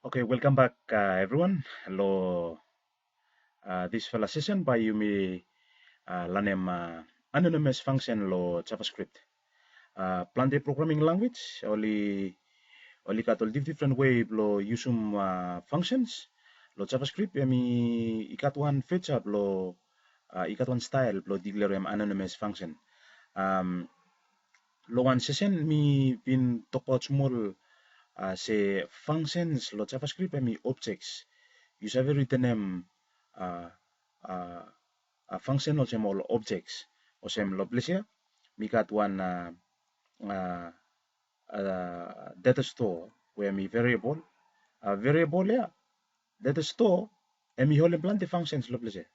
Okay, welcome back, everyone. Hello, this fella session by Yumi Lanem anonymous function lo JavaScript. Plenty programming language, only got all different way lo usum functions lo JavaScript. Ikat one feature lo ikat one style lo declare anonymous function. Um, lo one session mi been talk about small say functions lo JavaScript objects. You have written them uh, uh, a function or some all objects or some loblesia. We got one uh, data store where me variable yeah data store and me whole plenty functions loblesia.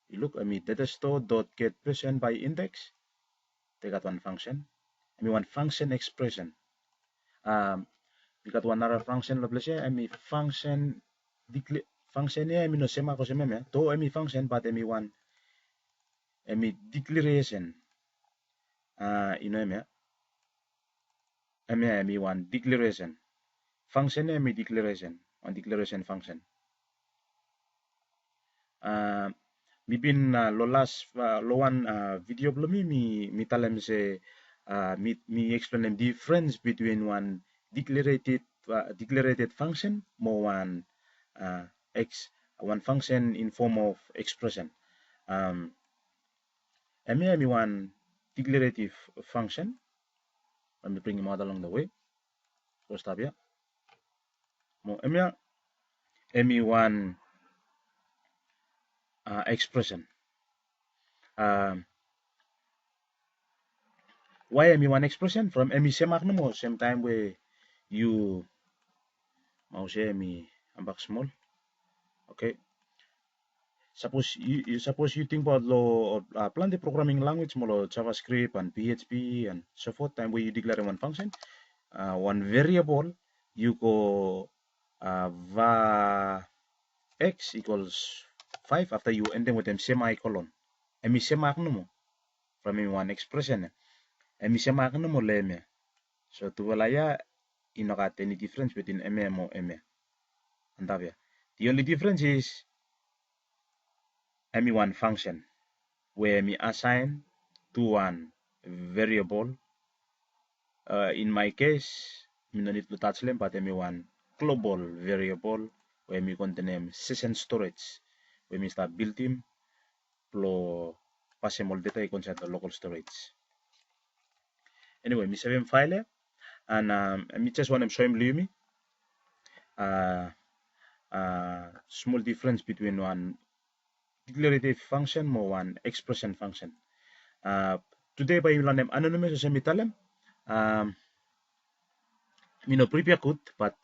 You look I mean data store dot get person by index. They got one function. I mean one function expression. We got one other function loblesia. I mean function function yeah I mean no sema ko sema me. To I mean function but I mean one declaration me one declaration function declaration one declaration function mi bin lo last lo one video belum mi talem se mi explain the difference between one declarated function more one one function in form of expression um one declarative function. Let me bring him out along the way. First up, yeah. Mo one expression. Why one expression from semak mo same time where you mau say ambak small. Okay. Suppose you think about lo plenty programming language mo lo JavaScript and PHP and so forth. Time where you declare one function, one variable, you go va x equals 5 after you end them with them semicolon. Semak mo from one expression. Semak mo leme. So tuwalaya inokat any difference between MM or ME. Andavia. The only difference is one function where me assign to one variable. In my case, me no need to touch them, but one global variable where me contain session storage where me start building plo passable data concept the local storage. Anyway, me save file and me just want to show him me small difference between one declarative function mo one expression function. Today by lanem anonymous sa mitalem mi no prepare code but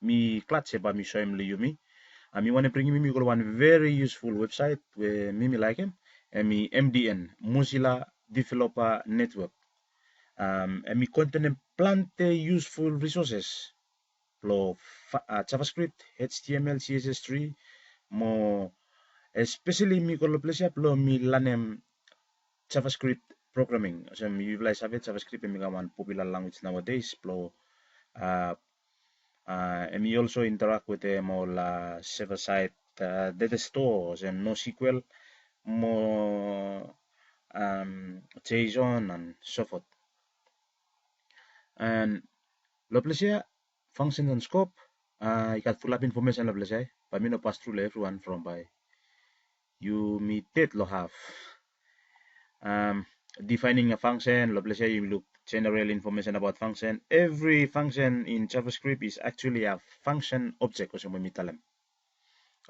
mi klatse ba mi show him me mi want to bring me one very useful website where me like him and me MDN Mozilla Developer Network and me contain plenty useful resources lo JavaScript, HTML, CSS3 mo especially mi kalau pleasure lo mi lanem JavaScript programming. So mi utilize JavaScript mi one popular language nowadays. Lo and we also interact with them all server side data stores and NoSQL, more JSON and so forth. And Loplesia functions and scope. You got full up information Loplesia, but me no pass through everyone from by you meet it lo have. Defining a function, Loplesia you look general information about function. Every function in JavaScript is actually a function object or something we tell them.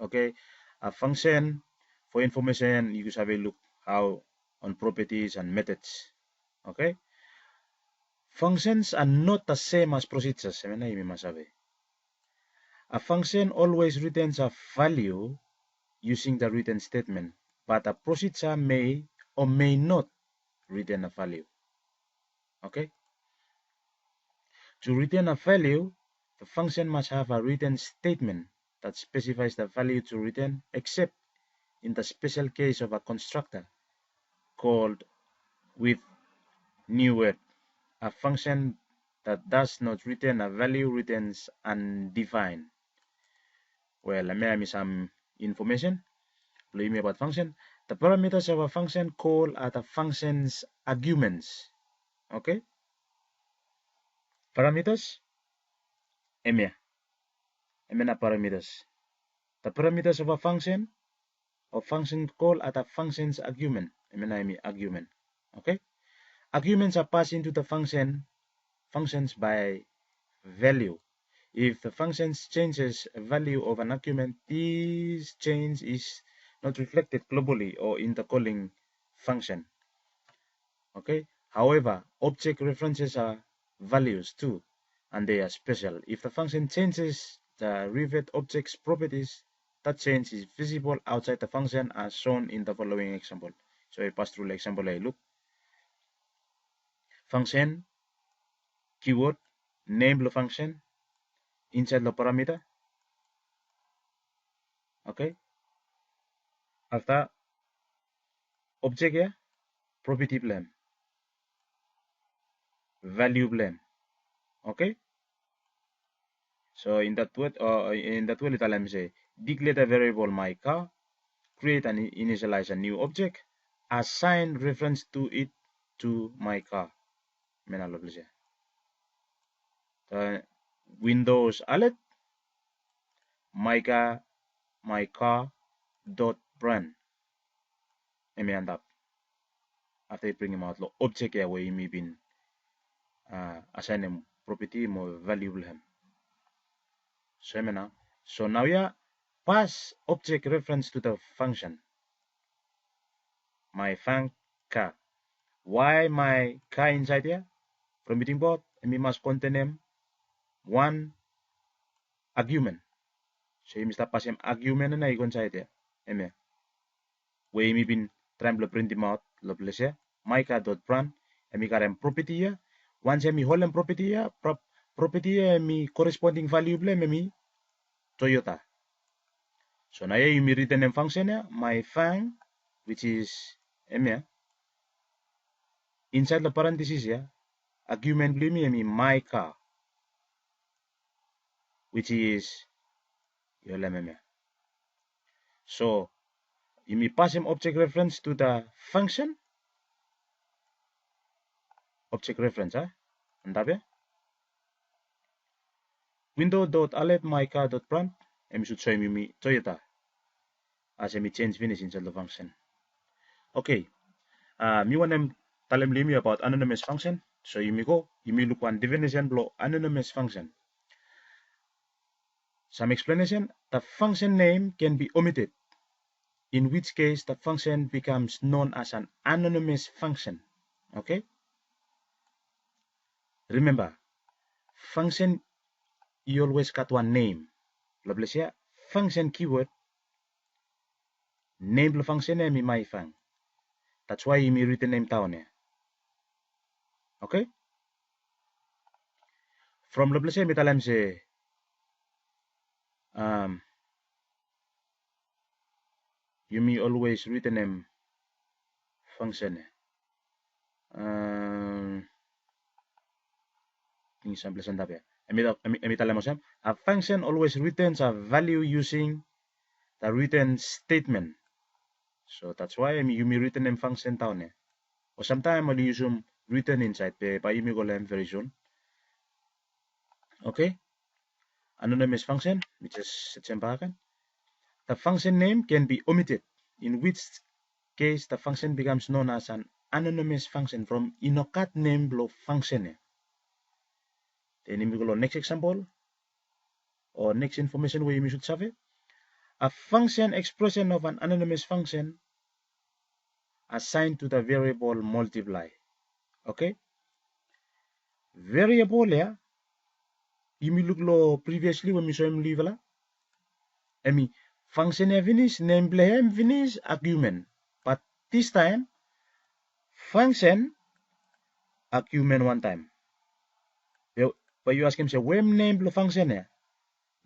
Okay, a function for information you just have a look how on properties and methods. Okay, functions are not the same as procedures. A function always returns a value using the return statement, but a procedure may or may not return a value. Okay, to return a value, the function must have a return statement that specifies the value to return, except in the special case of a constructor called with new word. A function that does not return a value returns undefined. Well, let me some information about function. The parameters of a function call are the function's arguments. Okay? Parameters, emia parameters. The parameters of a function or function call are the function's argument. Argument. Okay? Arguments are passed into the functions by value. If the function changes a value of an argument, this change is not reflected globally or in the calling function. Okay. However, object references are values too, and they are special. If the function changes the revert object's properties, that change is visible outside the function as shown in the following example. So I pass through the example. I look. Function, keyword, name the function, inside the parameter. Okay. After object here, property blame, value blame. Okay. So in that word, let me say, declare the variable my car, create and initialize a new object, assign reference to it to my car. Windows alert my car dot brand. End up after you bring him out object here where you been assign him property more valuable him. So now yeah, pass object reference to the function my func car. Why my car inside here? From meeting board, and we must contain one argument. So you must pass him argument na ikon inside here. Where you been trying to print him out, my car dot brand, and we got him property here. Once we hold him property here, property here, me corresponding value blame me Toyota. So now you me return a function here, my fang, which is inside the parenthesis here, argument blame me my car, which is so you may pass him object reference to the function object reference and window.alert my car.brand and should show me Toyota as me change finish inside the function. Okay, me want them tell me about anonymous function. So you may look one definition below anonymous function. Some explanation: the function name can be omitted, in which case the function becomes known as an anonymous function. Okay. Remember, function you always got one name. Function keyword name the function name my fang. That's why you may written name down here. Okay. From the metalam say you may always written name function. A function always returns a value using the return statement. So that's why you may return name function down here. Or sometimes I'll use return inside by you may go learn very soon. Okay. Anonymous function, which is the function name can be omitted, in which case the function becomes known as an anonymous function from inocat name below function. Then we go next example or next information where you should have it. A function expression of an anonymous function assigned to the variable multiply. Okay. Variable here. You may look previously when we saw him leave function finish name blame finish argument. But this time function argument one time. But you ask him say when name the function here?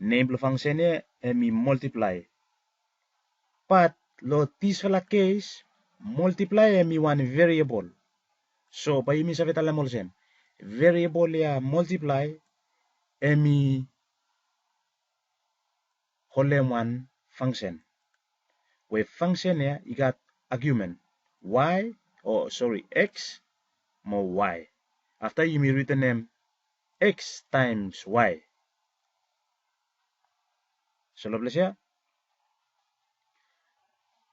Name the function here multiply. But this case multiply one variable. So by me sabi talam mo same variable here multiply one function. Where function here, you got argument y, or sorry, x more y. After you may written name x times y. So lovely here.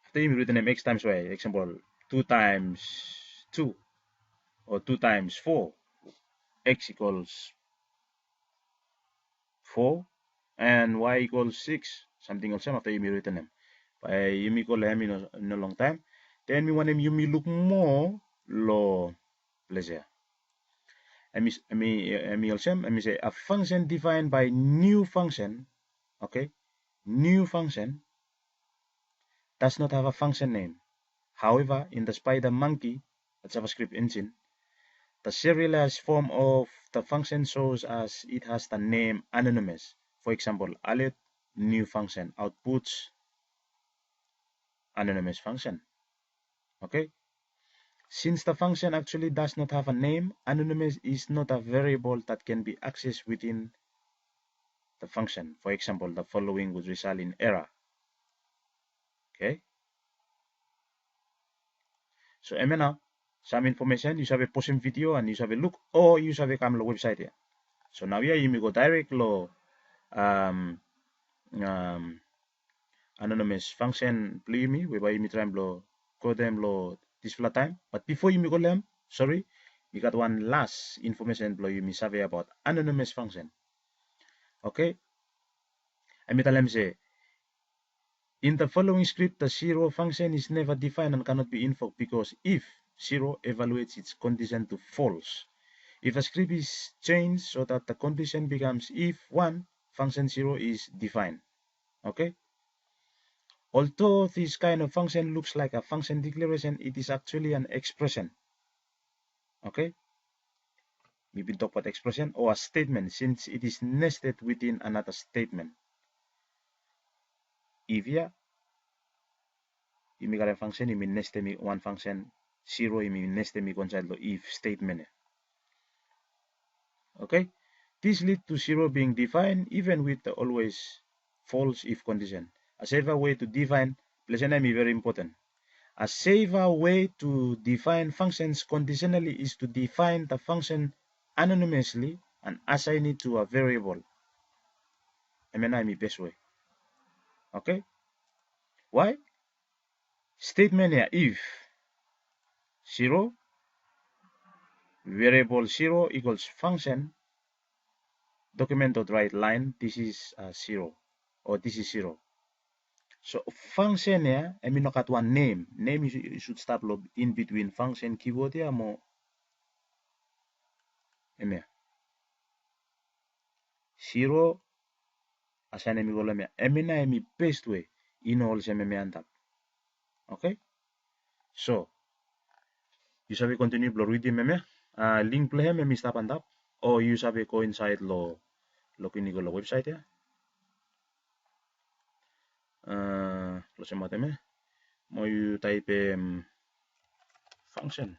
After you may written name x times y, example 2 times 2 or 2 times 4, x equals 4 and y equals 6, something else after you may written them. You may call them in a long time. Then we want them you may look more low pleasure. And me also say a function defined by new function, okay? New function does not have a function name. However, in the Spider Monkey, a JavaScript engine, the serialized form of the function shows as it has the name anonymous. For example, alert new function outputs anonymous function. Okay? Since the function actually does not have a name, anonymous is not a variable that can be accessed within the function. For example, the following would result in error. Okay? So, now some information, you have a posting video and you have a look, or you have a camera website here. So now here you may go direct lo anonymous function play me whereby you may try and code them lo this flat time. But before you may go them, sorry, you got one last information blow you may survey about anonymous function. Okay? I may tell them say in the following script the 0 function is never defined and cannot be invoked because if 0 evaluates its condition to false. If a script is changed so that the condition becomes if 1, function 0 is defined. Okay? Although this kind of function looks like a function declaration, it is actually an expression. Okay? Maybe talk about expression or a statement since it is nested within another statement. If you got a function, you mean nest me one function, 0, you mean nest me conside the if statement. Okay? This leads to 0 being defined even with the always false if condition. A safer way to define, pleasure is very important. A safer way to define functions conditionally is to define the function anonymously and assign it to a variable. I mean, I'm the best way. Okay? Why? Statement here, if 0, variable 0 equals function, document.write line, this is 0, or this is 0. So function here, I mean, look at one name. Name you should start in between function keyword here more. I mean, 0 assign me gola me. I mean, I mean best way in all se me antap. Okay? So you shall continue blow reading me. Link play me stop and up. Or you shall go inside lo kini go website ya. Lo se mate me. Mo you type function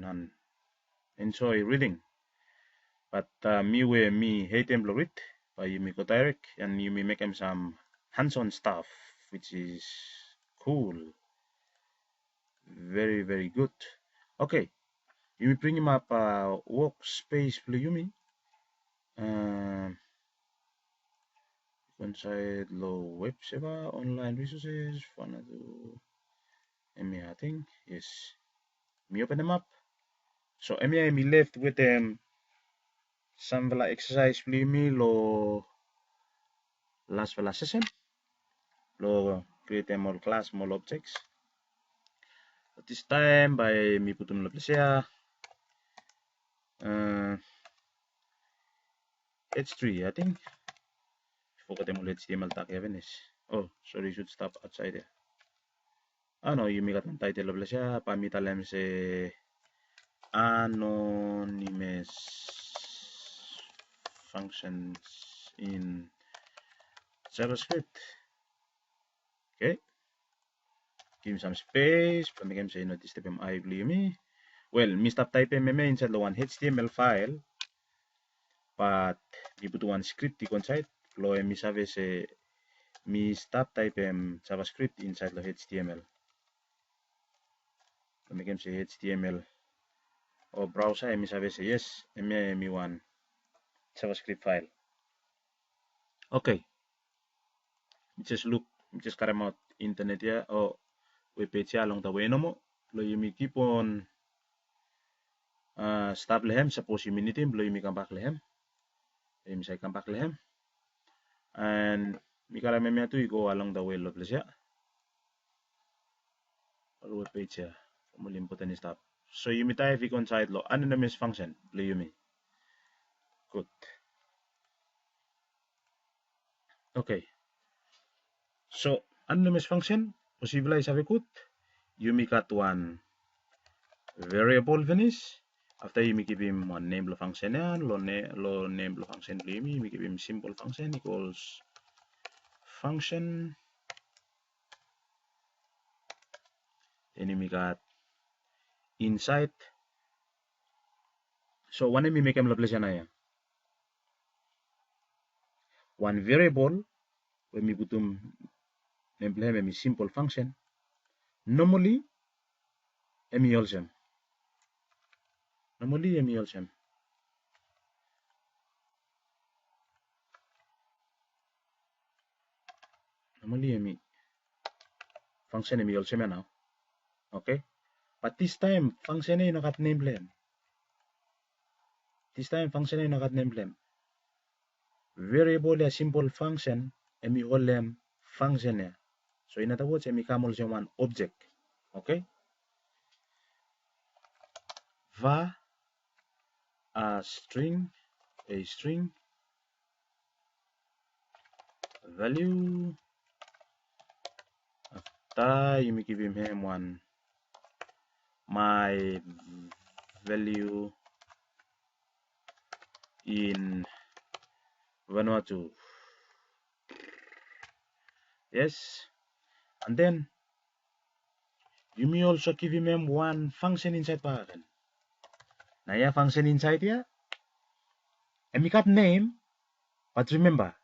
and enjoy reading. But me hate them blow it. But you may go direct and you may make them some hands-on stuff, which is cool. Very, very good. Okay. You may bring him up workspace for you me. Inside low web server, online resources, fun to I think, yes. Me open them up. So me left with some exercise for me lo last session. Lo create more class, more objects. But this time by me put them here. H3, I think. Forgot them HTML tag even is. Oh, sorry, you should stop outside there. No, you make a title of siya. Pamitalem say anonymous functions in JavaScript. Okay. Give me some space. Pamigam say no this step I believe me. Well, me stop type inside the one HTML file. but mi butuh one script di inside lo mi save se mi start type JavaScript inside lo HTML. Lo mi se HTML or browser mi save se yes mi one JavaScript file. Okay. Just look, just carry out internet ya or web page along the way no mo. Lo mi keep on stop lehem suppose you minute lo mi come back lehem. Mi say come back lehem. And mi carry me tu go along the way lo please ya. Web page ya. Muli important stop. So you mi type on side lo anonymous function lo you mi. Good. Okay. So anonymous function possible is have good. You mi got one variable finish. After you give him one name lo function yan, lo name lo function lo you give him simple function equals function. Then we got inside. So one we make him lo place na one variable when we put name play simple function. Normally emi also. Normally emi also. Normally emi function emi also now. Okay. But this time function ay nakat name blame. This time function ay nakat name blame. Variable a simple function emi holem function ya. So in other words emi come also one object. Okay. Va a string value after you give him one my value in Vanuatu. Yes, and then you may also give him one function inside pattern. Now yeah, function inside here and we got name, but remember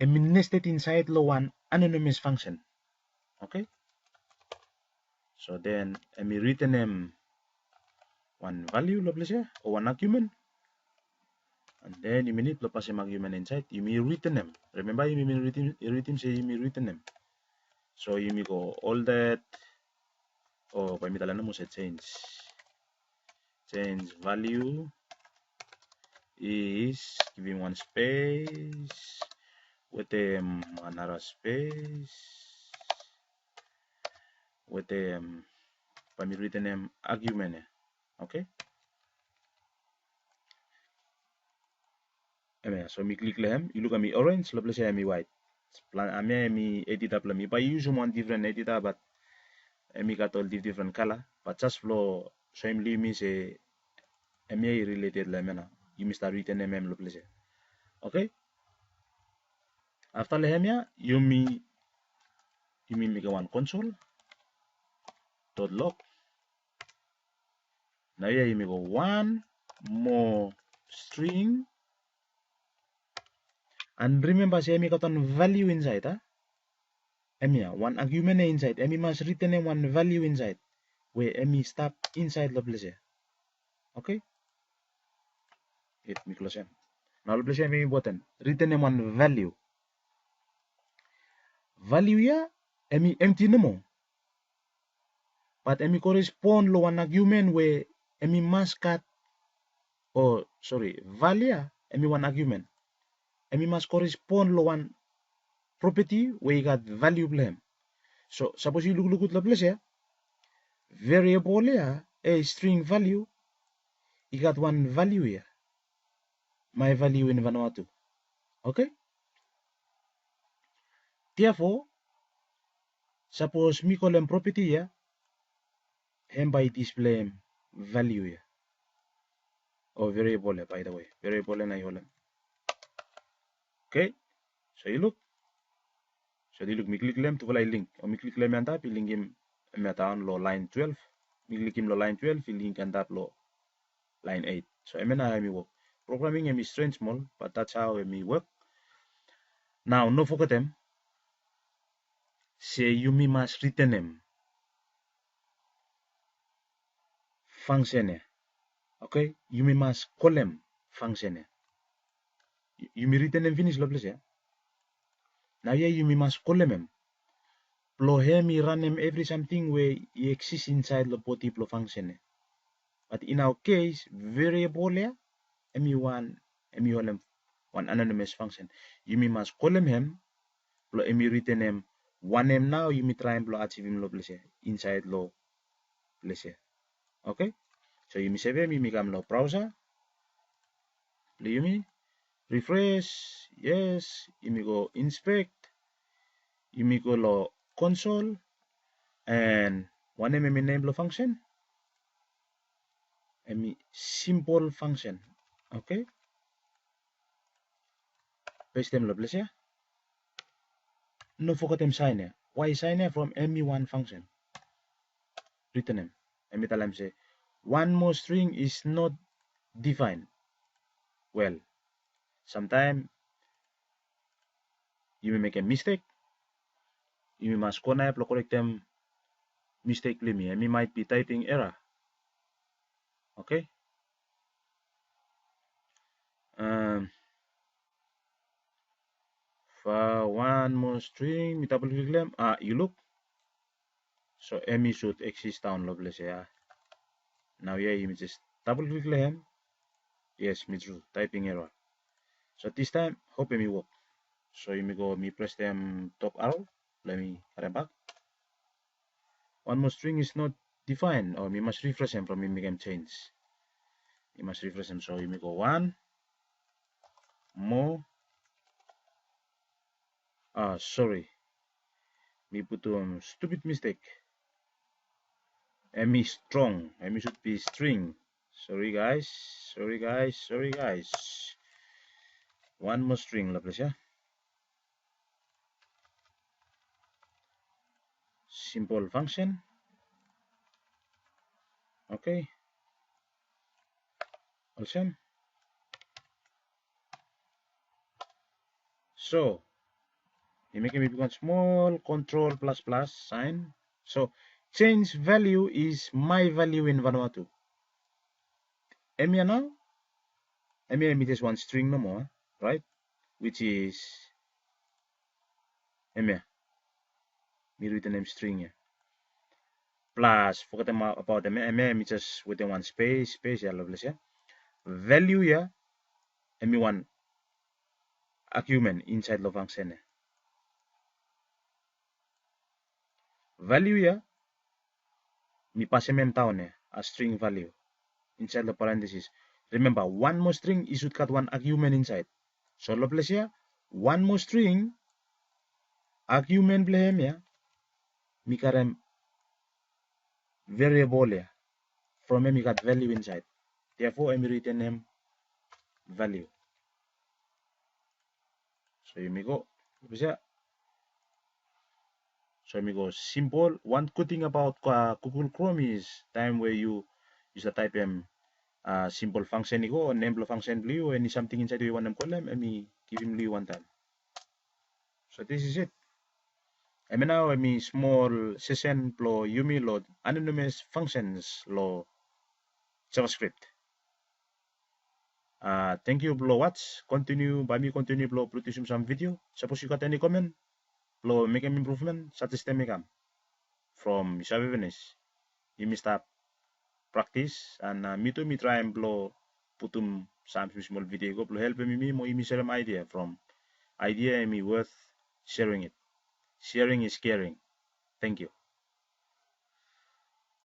and we nested inside lo one anonymous function. Okay, so then and we return him one value lo please or one argument. And then you need to pass a argument inside. You may return them. Remember, you may return say you may return them. So you may go all that. Oh, by me talana mo say change value is giving one space with another space with by me return them argument. Okay. So me click lehem, you look at me orange, lo say me white. Plan me edit up me. But I use one different editor, but me got all different color. But just flow so me say me related lemena. You must start written lo say. Okay. After lehem you make one console dot log. Now here you make one more string. And remember, say I got one value inside, one argument inside. I must return one value inside, where I stop inside the place. Okay. It me close. Now the place I important. Return one value. Value ya, I empty no more. But I correspond to one argument where I must cut. Oh, sorry, value. I one argument. I must correspond to one property where you got value blame. So suppose you look at the place here. Variable here, a string value. You got one value here. My value in Vanuatu. Okay? Therefore, suppose me call them property here. And by display value here. Or variable here, by the way. Variable and I hold them. Okay? So you look. So you look, me click them to fly link. Or me click them and tap, link him on line 12. Me click him line 12, link and tap line 8. So I mean I work. programming emi strange small, but that's how emi work. Now no forget them. Say you must return them function. Okay, you must call them function. You may return them finish lovely. Now yeah, you must call them. Plo here me run them every something where it exists inside the body plo function. But in our case, variable here, one anonymous function. You must call them plo return them one name now you may try and plo achieve him lo inside lo place. Okay? So you may save him, you may come lo browser. You may refresh, yes, you may go inspect, you may go lo console, and one name lo function, and simple function. Okay? Paste them lo place. No forget them sign here. Why sign here from me1 function? Return them. And me tell them say one more string is not defined. Well, sometimes you may make a mistake. You must correct them mistakenly. Me might be typing error. Okay. For one more string, me double click them. You look. So me should exist down lovely. Yeah. Now yeah, you just double click them. Yes, me true typing error. So this time, hope me work. So you may go, me press them top arrow. Let me get back. One more string is not defined, or we must refresh them from me make them change. You must refresh them. So you may go one more. Sorry. Me put stupid mistake. Me strong. Me should be string. Sorry guys. Sorry guys. Sorry guys. One more string, lovely, yeah. Simple function. Okay. Awesome. So you make it become small. Control ++ sign. So change value is my value in Vanuatu. Now. Me just one string no more, right? Which is me written name string here. Plus forget about me just within one space yeah, lovely, yeah. Value here, me one argument inside the function. Value here, me pass down a string value inside the parentheses. Remember, one more string is should cut one argument inside. So lovely, yeah. One more string argument blame here, me carry variable here. From me got value inside. Therefore, I'm return name value. So you may go. So you may go simple. One good thing about Google Chrome is time where you use the type simple function go name function blue and something inside you want them column and me give him blue one time. So this is it. I mean now small session lo Yumi load anonymous functions lo JavaScript. Thank you bro watch. Continue bro produce some video. Suppose you got any comment, bro make an improvement, suggest them from Venice. You may start practice and me try and blow put some small video go help me more share some idea from idea me worth sharing it. Sharing is caring. Thank you.